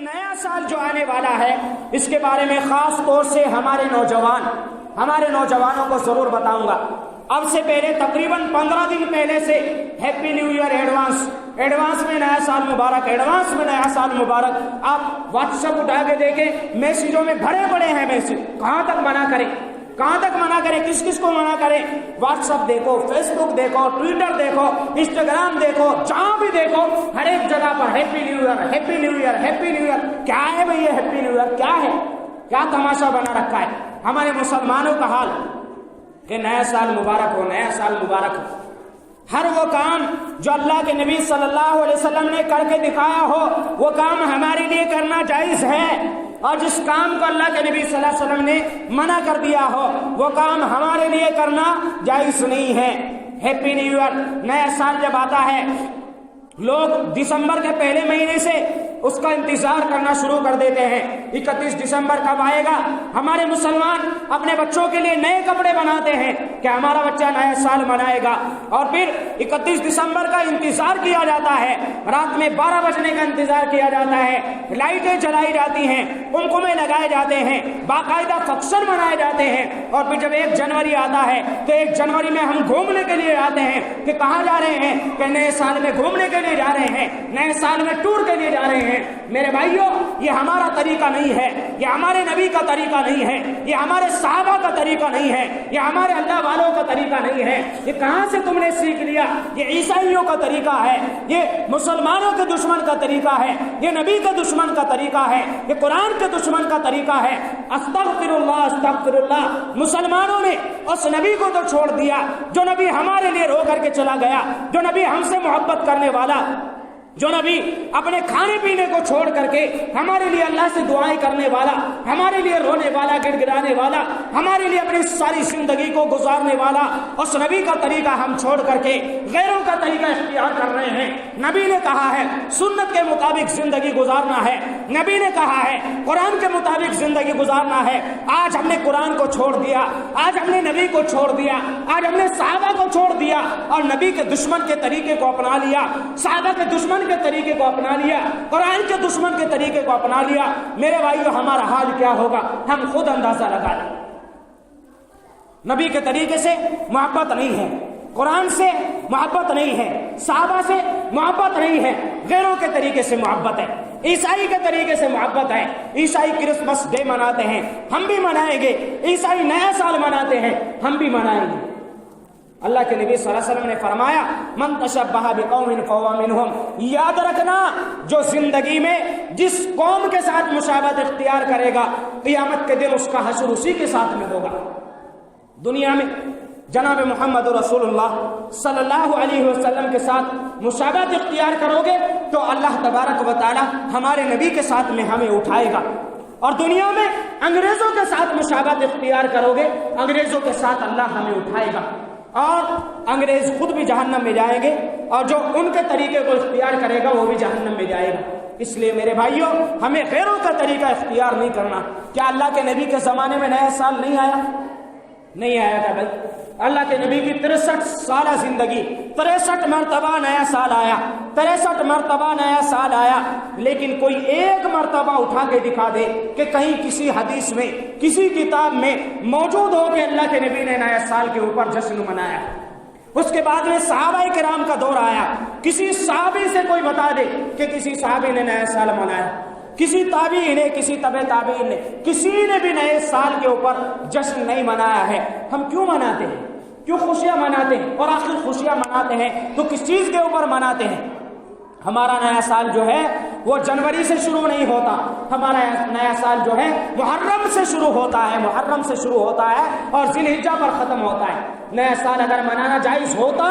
نیا سال جو آنے والا ہے اس کے بارے میں خاص طور سے ہمارے نوجوانوں کو ضرور بتاؤں گا۔ اب سے پہلے تقریباً 15 دن پہلے سے ہیپی نیو ایئر ایڈوانس میں نیا سال مبارک، ایڈوانس میں نیا سال مبارک۔ آپ واٹس ایپ اٹھا کے دیکھیں، میسیجوں میں بھرے پڑے ہیں میسیج۔ کہاں تک منع کریں، کس کس کو منع کریں؟ واٹس ایپ دیکھو، فیس بک دیکھو، ٹویٹر دیکھو، انسٹاگرام دیکھو، جہاں بھی دیکھو ہر ایک جگہ پر happy new year, happy new year, happy new year. کیا ہے بھئی یہ ہیپی نیو ایئر؟ کیا ہے؟ کیا تماشا بنا رکھا ہے ہمارے مسلمانوں کا حال کہ نیا سال مبارک ہو، نیا سال مبارک ہو۔ ہر وہ کام جو اللہ کے نبی صلی اللہ علیہ وسلم نے کر کے دکھایا ہو وہ کام ہمارے لیے کرنا جائز ہے، اور جس کام کو اللہ کے نبی صلی اللہ علیہ وسلم نے منع کر دیا ہو وہ کام ہمارے لیے کرنا جائز نہیں ہے۔ ہیپی نیو ایئر، نیا سال جب آتا ہے لوگ دسمبر کے پہلے مہینے سے اس کا انتظار کرنا شروع کر دیتے ہیں۔ 31 دسمبر کب آئے گا؟ ہمارے مسلمان اپنے بچوں کے لیے نئے کپڑے بناتے ہیں کہ ہمارا بچہ نیا سال منائے گا، اور پھر 31 دسمبر کا انتظار کیا جاتا ہے، رات میں 12 بجنے کا انتظار کیا جاتا ہے، لائٹیں جلائی جاتی ہیں، قمقمے لگائے جاتے ہیں، باقاعدہ فنکشن منائے جاتے ہیں، اور پھر جب 1 جنوری آتا ہے تو 1 جنوری میں ہم گھومنے کے لیے آتے ہیں کہ کہاں جا رہے ہیں؟ کہ نئے سال میں گھومنے کے لیے جا رہے ہیں، نئے سال میں ٹور کے لیے جا رہے ہیں۔ میرے بھائیوں، یہ ہمارا طریقہ نہیں ہے، یہ ہمارے نبی کا طریقہ نہیں ہے، یہ ہمارے صحابہ کا طریقہ نہیں ہے، یہ ہمارے اللہ والوں کا طریقہ نہیں ہے۔ یہ کہاں سے تم نے سیکھ لیا؟ یہ عیسائیوں کا طریقہ ہے، یہ مسلمانوں کے دشمن کا طریقہ ہے، یہ نبی کے دشمن کا طریقہ ہے، یہ قرآن کے دشمن کا طریقہ ہے۔ استغفر اللہ، استغفر اللہ۔ مسلمانوں نے اس نبی کو تو چھوڑ دیا جو نبی ہمارے لیے رو کر کے چلا گیا، جو نبی ہم سے محبت کرنے والا، جو نبی اپنے کھانے پینے کو چھوڑ کر کے ہمارے لیے اللہ سے دعائیں کرنے والا، ہمارے لیے رونے والا، گڑ گڑانے والا، ہمارے لیے اپنی ساری زندگی کو گزارنے والا، اس نبی کا طریقہ ہم چھوڑ کر کے غیروں کا طریقہ اختیار کر رہے ہیں۔ نبی نے کہا ہے سنت کے مطابق زندگی گزارنا ہے، نبی نے کہا ہے قرآن کے مطابق زندگی گزارنا ہے۔ آج ہم نے قرآن کو چھوڑ دیا، آج ہم نے نبی کو چھوڑ دیا، آج ہم نے صحابہ کو چھوڑ دیا اور نبی کے دشمن کے طریقے کو اپنا لیا، صحابہ کے دشمن کے طریقے کو اپنا لیا، قرآن کے دشمن کے طریقے کو اپنا لیا۔ میرے بھائیو، ہمارا حال کیا ہوگا ہم خود اندازہ لگا لیں۔ نبی کے طریقے سے محبت نہیں ہے، قرآن سے محبت نہیں ہے، صحابہ سے محبت نہیں ہے، غیروں کے طریقے سے محبت ہے، عیسائی کے طریقے سے محبت ہے۔ عیسائی کرسمس ڈے مناتے ہیں، ہم بھی منائیں گے، عیسائی نیا سال مناتے ہیں، ہم بھی منائیں گے۔ اللہ کے نبی صلی اللہ علیہ وسلم نے فرمایا من تشبہ بقوم فہو منہم۔ یاد رکھنا، جو زندگی میں جس قوم کے ساتھ مشابہت اختیار کرے گا قیامت کے دن اس کا حشر اسی کے ساتھ میں ہوگا۔ دنیا میں جناب محمد رسول اللہ صلی اللہ علیہ وسلم کے ساتھ مشابہت اختیار کرو گے تو اللہ تبارک و تعالی ہمارے نبی کے ساتھ میں ہمیں اٹھائے گا، اور دنیا میں انگریزوں کے ساتھ مشابہت اختیار کرو گے انگریزوں کے ساتھ اللہ ہمیں اٹھائے گا، اور انگریز خود بھی جہنم میں جائیں گے، اور جو ان کے طریقے کو اختیار کرے گا وہ بھی جہنم میں جائے گا۔ اس لیے میرے بھائیوں، ہمیں غیروں کا طریقہ اختیار نہیں کرنا۔ کیا اللہ کے نبی کے زمانے میں نیا سال نہیں آیا؟ نہیں آیا تھا بھائی۔ اللہ کے نبی کی 63 سالہ زندگی، 63 مرتبہ نیا سال آیا، 63 مرتبہ نیا سال آیا، لیکن کوئی ایک مرتبہ اٹھا کے دکھا دے کہ کہیں کسی حدیث میں، کسی کتاب میں موجود ہو کہ اللہ کے نبی نے نیا سال کے اوپر جشن منایا۔ اس کے بعد میں صحابہ کرام کا دور آیا، کسی صحابی سے کوئی بتا دے کہ کسی صحابی نے نیا سال منایا، کسی تابعی نے، کسی تبع تابعین نے، کسی نے بھی نئے سال کے اوپر جشن نہیں منایا ہے۔ ہم کیوں مناتے ہیں؟ کیوں خوشیاں مناتے ہیں؟ اور آخر خوشیاں مناتے ہیں تو کس چیز کے اوپر مناتے ہیں؟ ہمارا نیا سال جو ہے وہ جنوری سے شروع نہیں ہوتا، ہمارا نیا سال جو ہے محرم سے شروع ہوتا ہے، محرم سے شروع ہوتا ہے اور ذی الحجہ پر ختم ہوتا ہے۔ نیا سال اگر منانا جائز ہوتا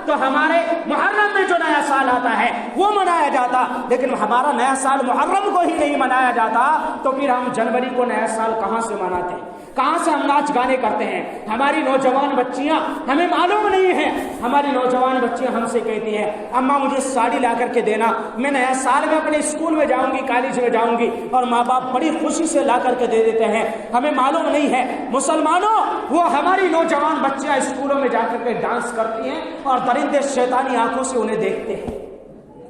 تو ہمارے محرم میں جو نیا سال آتا ہے وہ منایا جاتا، لیکن ہمارا نیا سال محرم کو ہی نہیں منایا جاتا، تو پھر ہم جنوری کو نیا سال کہاں سے مناتے ہیں؟ کہاں سے ہم ناچ گانے کرتے ہیں؟ ہماری نوجوان بچیاں، ہمیں معلوم نہیں ہے، ہماری نوجوان بچیاں ہم سے کہتی ہیں اماں مجھے ساڑی لا کر کے دینا، میں نیا سال میں اپنے اسکول میں جاؤں گی، کالج میں جاؤں گی، اور ماں باپ بڑی خوشی سے لا کر کے دے دیتے ہیں۔ ہمیں معلوم نہیں ہے مسلمانوں، وہ ہماری نوجوان بچیاں اسکولوں میں جا کر کے ڈانس کرتی ہیں اور درندے شیطانی آنکھوں سے انہیں دیکھتے ہیں۔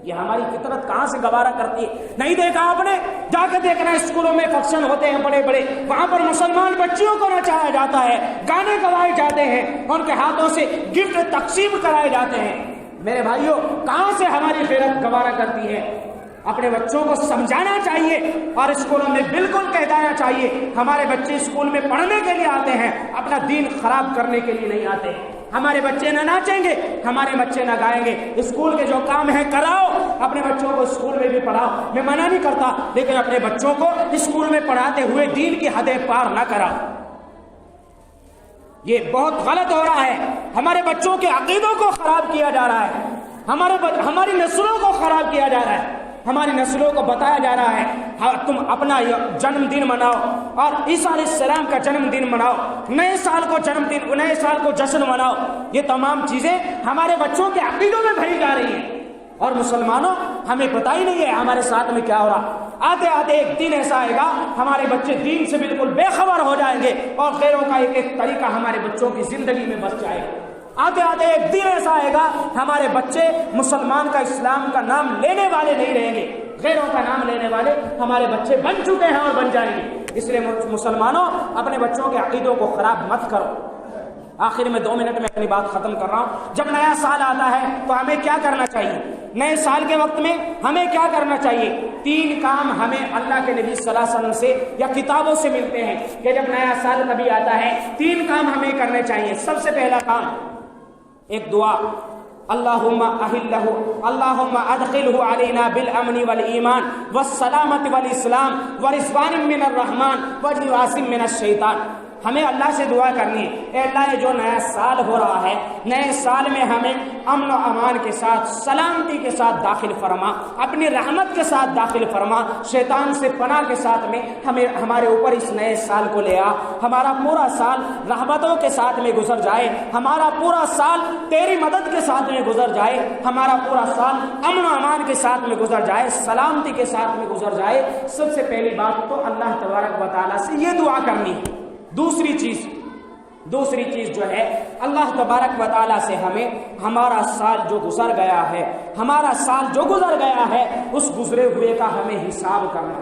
یہ ہماری فطرت کہاں سے گوارا کرتی ہے؟ نہیں دیکھا آپ نے؟ جا کے دیکھنا اسکولوں میں فنکشن ہوتے ہیں بڑے بڑے، وہاں پر مسلمان بچیوں کو نچایا جاتا ہے، گانے گوائے جاتے ہیں، ان کے ہاتھوں سے گفٹ تقسیم کرائے جاتے ہیں۔ میرے بھائیوں، کہاں سے ہماری فطرت گوارا کرتی ہے؟ اپنے بچوں کو سمجھانا چاہیے اور اسکولوں میں بالکل کہہ دینا چاہیے ہمارے بچے اسکول میں پڑھنے کے لیے آتے ہیں، اپنا دین خراب کرنے کے لیے نہیں آتے ہیں۔ ہمارے بچے نہ ناچیں گے، ہمارے بچے نہ گائیں گے، اسکول کے جو کام ہے کراؤ، اپنے بچوں کو اسکول میں بھی پڑھاؤ، میں منع نہیں کرتا، لیکن اپنے بچوں کو اسکول میں پڑھاتے ہوئے دین کی حدیں پار نہ کراؤ۔ یہ بہت غلط ہو رہا ہے، ہمارے بچوں کے عقیدوں کو خراب کیا جا رہا ہے، ہماری نسلوں کو خراب کیا جا رہا ہے، ہماری نسلوں کو بتایا جا رہا ہے تم اپنا جنم دن مناؤ اور عیسیٰ علیہ السلام کا جنم دن مناؤ، نئے سال کو جشن مناؤ۔ یہ تمام چیزیں ہمارے بچوں کے عقیدوں میں بھری جا رہی ہیں، اور مسلمانوں ہمیں پتہ ہی نہیں ہے ہمارے ساتھ میں کیا ہو رہا۔ آتے آتے ایک دن ایسا آئے گا ہمارے بچے دین سے بالکل بے خبر ہو جائیں گے اور غیروں کا ایک ایک طریقہ ہمارے بچوں کی زندگی میں بس جائے گا۔ آتے آتے ایک دن ایسا آئے گا ہمارے بچے مسلمان کا، اسلام کا نام لینے والے نہیں رہیں گے، غیروں کا نام لینے والے ہمارے بچے بن چکے ہیں اور بن جائیں گے۔ اس لیے مسلمانوں اپنے بچوں کے عقیدوں کو خراب مت کرو۔ آخر میں 2 منٹ میں اپنی بات ختم کر رہا ہوں۔ جب نیا سال آتا ہے تو ہمیں کیا کرنا چاہیے؟ نئے سال کے وقت میں ہمیں کیا کرنا چاہیے؟ 3 کام ہمیں اللہ کے نبی صلی اللہ علیہ وسلم سے یا کتابوں سے ملتے ہیں کہ جب نیا سال کبھی آتا ہے 3 کام ہمیں کرنے چاہیے۔ سب سے پہلا کام ایک دعا، اللہم ادخلہ علینا بالامن والایمان والسلامت والاسلام ورضوان من الرحمن وعاصم من الشیطان۔ ہمیں اللہ سے دعا کرنی ہے، اے اللہ یہ جو نیا سال ہو رہا ہے، نئے سال میں ہمیں امن و امان کے ساتھ، سلامتی کے ساتھ داخل فرما، اپنی رحمت کے ساتھ داخل فرما، شیطان سے پناہ کے ساتھ میں ہمارے اوپر اس نئے سال کو لے آ، ہمارا پورا سال رحمتوں کے ساتھ میں گزر جائے، ہمارا پورا سال تیری مدد کے ساتھ میں گزر جائے، ہمارا پورا سال امن و امان کے ساتھ میں گزر جائے، سلامتی کے ساتھ میں گزر جائے۔ سب سے پہلی بات تو اللہ تبارک و تعالیٰ سے یہ دعا کرنی ہے۔ دوسری چیز جو ہے اللہ تبارک و تعالیٰ سے ہمیں ہمارا سال جو گزر گیا ہے اس گزرے ہوئے کا ہمیں حساب کرنا۔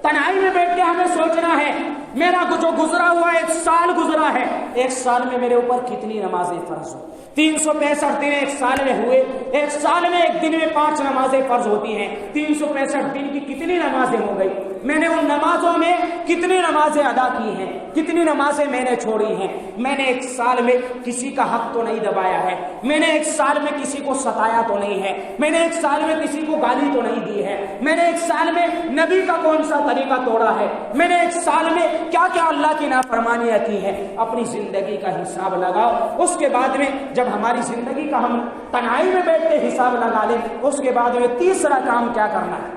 تنہائی میں بیٹھ کے ہمیں سوچنا ہے میرا جو گزرا ہوا 1 سال گزرا ہے، 1 سال میں میرے اوپر کتنی نمازیں فرض ہو؟ 365 دن 1 سال میں ہوئے، 1 سال میں 1 دن میں 5 نمازیں فرض ہوتی ہیں، 365 دن کی کتنی نمازیں ہو گئی؟ میں نے ان نمازوں میں کتنی نمازیں ادا کی ہیں، کتنی نمازیں میں نے چھوڑی ہیں؟ میں نے 1 سال میں کسی کا حق تو نہیں دبایا ہے، میں نے 1 سال میں کسی کو ستایا تو نہیں ہے، میں نے 1 سال میں کسی کو گالی تو نہیں دی ہے، میں نے 1 سال میں نبی کا کون سا طریقہ توڑا ہے، میں نے 1 سال میں کیا کیا اللہ کی نافرمانیاں کی ہیں؟ اپنی زندگی کا حساب لگاؤ۔ اس کے بعد میں جب ہماری زندگی کا ہم تنہائی میں بیٹھ کے حساب لگا لیں، اس کے بعد میں تیسرا کام کیا کرنا ہے؟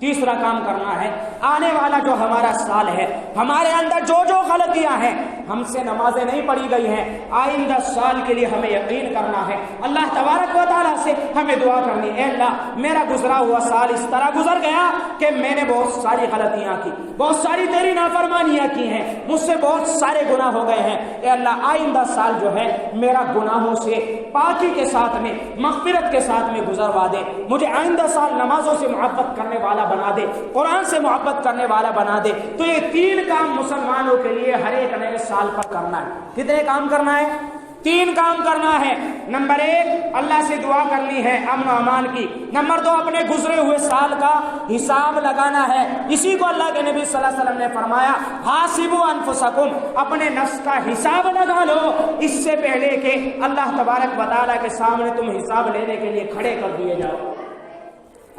تیسرا کام کرنا ہے آنے والا جو ہمارا سال ہے، ہمارے اندر جو غلطیاں ہیں، ہم سے نمازیں نہیں پڑھی گئی ہیں، آئندہ سال کے لیے ہمیں یقین کرنا ہے، اللہ تبارک و تعالیٰ سے ہمیں دعا کرنی ہے، اے اللہ میرا گزرا ہوا سال اس طرح گزر گیا کہ میں نے بہت ساری غلطیاں کی، بہت ساری تیری نافرمانیاں کی ہیں، مجھ سے بہت سارے گناہ ہو گئے ہیں، اے اللہ آئندہ سال جو ہے میرا گناہوں سے پاکی کے ساتھ میں، مغفرت کے ساتھ میں گزروا دے، مجھے آئندہ سال نمازوں سے محبت کرنے والا بنا دے، قرآن سے محبت کرنے والا بنا دے۔ تو یہ 3 کام مسلمانوں کے لیے ہر ایک نئے سال پر کرنا ہے۔ کتنے کام کرنا ہے؟ 3 کام کرنا ہے۔ نمبر 1 اللہ سے دعا کرنی ہے امن و امان کی۔ نمبر 2 اپنے گزرے ہوئے سال کا حساب لگانا ہے۔ اسی کو اللہ کے نبی صلی اللہ علیہ وسلم نے فرمایا حاسبوا انفسکم، اپنے نفس کا حساب لگا لو اس سے پہلے کہ اللہ تبارک و تعالیٰ کے سامنے تم حساب لینے کے لیے کھڑے کر دیے جاؤ۔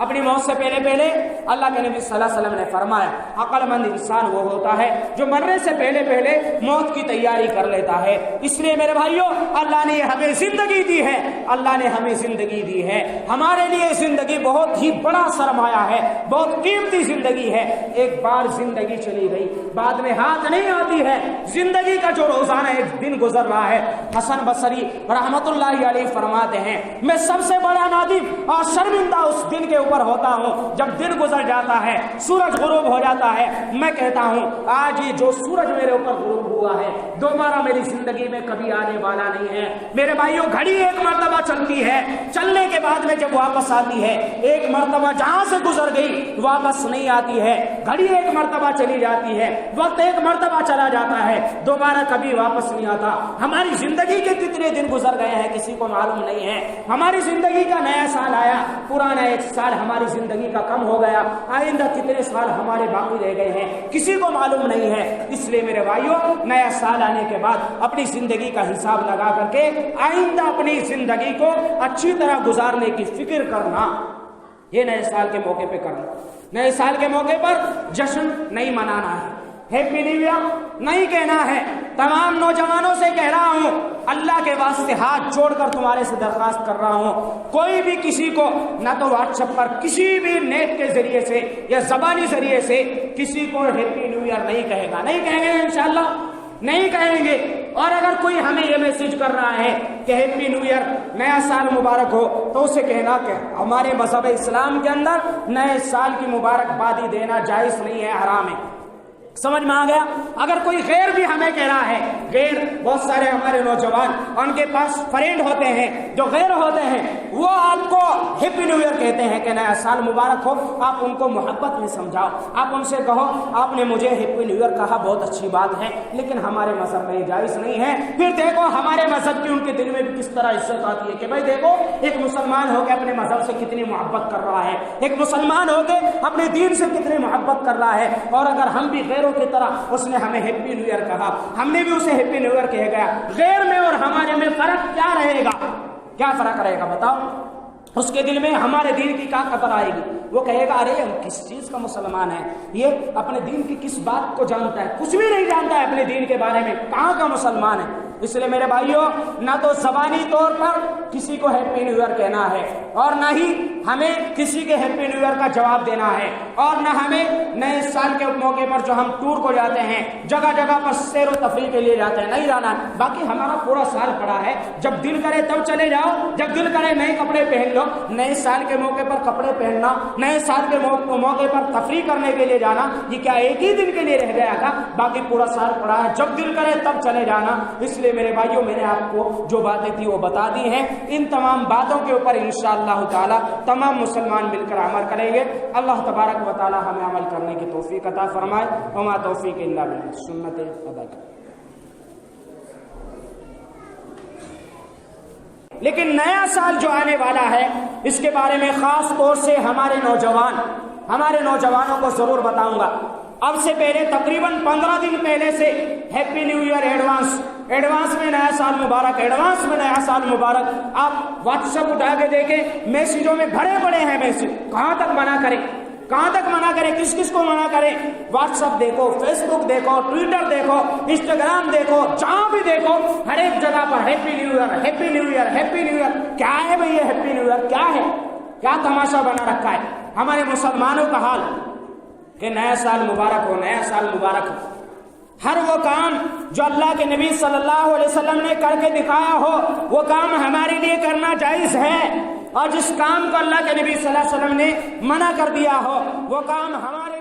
اپنی موت سے پہلے اللہ کے نبی صلی اللہ علیہ وسلم نے فرمایا عقل مند انسان وہ ہوتا ہے جو مرنے سے پہلے موت کی تیاری کر لیتا ہے۔ اس لیے میرے بھائیوں اللہ نے ہمیں زندگی دی ہے، اللہ نے ہمیں زندگی دی ہے، ہمارے لیے زندگی بہت ہی بڑا سرمایہ ہے، بہت قیمتی زندگی ہے۔ ایک بار زندگی چلی گئی بعد میں ہاتھ نہیں آتی ہے۔ زندگی کا جو روزانہ ایک دن گزر رہا ہے، حسن بصری رحمت اللہ علیہ فرماتے ہیں میں سب سے بڑا نادم اور شرمندہ اس دن کے اوپر ہوتا ہوں، جب دن گزر جاتا ہے، سورج غروب ہو جاتا ہے، میں کہتا ہوں آج یہ جو سورج میرے اوپر غروب ہوا ہے دوبارہ میری زندگی میں کبھی آنے والا نہیں ہے۔ میرے بھائیوں، گھڑی ایک مرتبہ چلتی ہے، چلنے کے بعد میں جب واپس آتی ہے، ایک مرتبہ جہاں سے گزر گئی واپس نہیں آتی ہے۔ گھڑی ایک مرتبہ چلی جاتی ہے، وقت ایک مرتبہ چلا جاتا ہے، دوبارہ کبھی واپس نہیں آتا۔ ہماری زندگی کے کتنے دن گزر گئے ہیں کسی کو معلوم نہیں ہے۔ ہماری زندگی کا نیا سال آیا، پرانا ایک سال ہماری زندگی کا کم ہو گیا، آئندہ کتنے سال ہمارے باقی رہ گئے ہیں کسی کو معلوم نہیں ہے۔ اس لیے میرے بھائیوں، نیا سال آنے کے بعد اپنی زندگی کا حساب لگا کر کے آئندہ اپنی زندگی کو اچھی طرح گزارنے کی فکر کرنا، یہ نئے سال کے موقع پہ کرنا۔ نئے سال کے موقع پر جشن نہیں منانا ہے، ہیپی نیو ایئر نہیں کہنا ہے۔ تمام نوجوانوں سے کہہ رہا ہوں، اللہ کے واسطے ہاتھ جوڑ کر تمہارے سے درخواست کر رہا ہوں، کوئی بھی کسی کو نہ تو واٹس ایپ پر کسی بھی نیٹ کے ذریعے سے یا زبانی ذریعے سے کسی کو ہیپی نیو ایئر نہیں کہے گا، نہیں کہیں گے انشاءاللہ، نہیں کہیں گے۔ اور اگر کوئی ہمیں یہ میسج کر رہا ہے کہ ہیپی نیو ایئر، نیا سال مبارک ہو، تو اسے کہنا کہ ہمارے مذہب اسلام کے اندر نئے سال کی مبارکبادی دینا جائز نہیں ہے، حرام ہے۔ سمجھ میں آ گیا؟ اگر کوئی غیر بھی ہمیں کہہ رہا ہے، غیر بہت سارے ہمارے نوجوان ان کے پاس فرینڈ ہوتے ہیں جو غیر ہوتے ہیں، وہ آپ کو ہیپی نیو ایئر کہتے ہیں کہ نیا سال مبارک ہو، آپ ان کو محبت میں سمجھاؤ، آپ ان سے کہو آپ نے مجھے ہیپی نیو ایئر کہا، بہت اچھی بات ہے، لیکن ہمارے مذہب میں جائز نہیں ہے۔ پھر دیکھو ہمارے مذہب کی ان کے دل میں بھی کس طرح عزت آتی ہے کہ بھائی دیکھو ایک مسلمان ہو کے اپنے مذہب سے کتنی محبت کر رہا ہے، ایک مسلمان ہو کے اپنے دین سے کتنی محبت کر رہا ہے۔ اور اگر ہم بھی غیروں کی طرح اس نے ہمیں ہیپی نیو ایئر کہا، ہم نے بھی اسے ہیپی نیو ایئر کہہ گیا، غیر میں اور ہمارے میں فرق کیا رہے گا؟ کیا فرق رہے گا بتاؤ؟ اس کے دل میں ہمارے دین کی کیا قدر آئے گی؟ وہ کہے گا ارے ہم کس چیز کا مسلمان ہے، یہ اپنے دین کی کس بات کو جانتا ہے، کچھ بھی نہیں جانتا ہے اپنے دین کے بارے میں، کہاں کا مسلمان ہے۔ اس لیے میرے بھائیوں، نہ تو زبانی طور پر کسی کو ہیپی نیو ایئر کہنا ہے، اور نہ ہی ہمیں کسی کے ہیپی نیو ایئر کا جواب دینا ہے، اور نہ ہمیں نئے سال کے موقع پر جو ہم ٹور کو جاتے ہیں، جگہ جگہ پر سیر و تفریح کے لیے جاتے ہیں، نہیں جانا۔ باقی ہمارا پورا سال پڑا ہے، جب دل کرے تب چلے جاؤ، جب دل کرے نئے کپڑے پہن لو۔ نئے سال کے موقع پر کپڑے پہننا، نئے سال کے موقع پر تفریح کرنے کے لیے جانا، یہ کیا ایک ہی دن کے لیے رہ گیا تھا؟ باقی پورا سال پڑا ہے، جب دل کرے تب چلے جانا۔ اس لیے میرے بھائیوں، میں نے آپ کو جو باتیں تھی وہ بتا دی ہیں، ان تمام باتوں کے اوپر انشاءاللہ تعالی تمام مسلمان مل کر عمل کریں گے۔ اللہ تبارک و تعالی ہمیں عمل کرنے کی توفیق عطا فرمائے۔ وما توفیق الا باللہ، سنت ادا کریں۔ لیکن نیا سال جو آنے والا ہے، اس کے بارے میں خاص طور سے ہمارے نوجوانوں کو ضرور بتاؤں گا۔ اب سے پہلے تقریباً 15 دن پہلے سے ہیپی نیو ایئر ایڈوانس میں نیا سال مبارک، ایڈوانس میں نیا سال مبارک۔ آپ واٹس ایپ اٹھا کے دیکھیں، میسجوں میں بھرے پڑے ہیں میسج، کہاں تک منع کریں، کس کس کو منع کریں؟ واٹس ایپ دیکھو، فیس بک دیکھو، ٹویٹر دیکھو، انسٹاگرام دیکھو، جہاں بھی دیکھو ہر ایک جگہ پر happy new year, happy new year, happy new year. کیا ہے بھائی یہ ہیپی نیو ایئر؟ کیا ہے؟ کیا تماشا بنا رکھا ہے ہمارے مسلمانوں کا حال کہ نیا سال مبارک ہو، نیا سال مبارک ہو۔ ہر وہ کام جو اللہ کے نبی صلی اللہ علیہ وسلم نے کر کے دکھایا ہو، وہ کام ہمارے لیے کرنا جائز ہے، اور جس کام کو اللہ کے نبی صلی اللہ علیہ وسلم نے منع کر دیا ہو، وہ کام ہمارے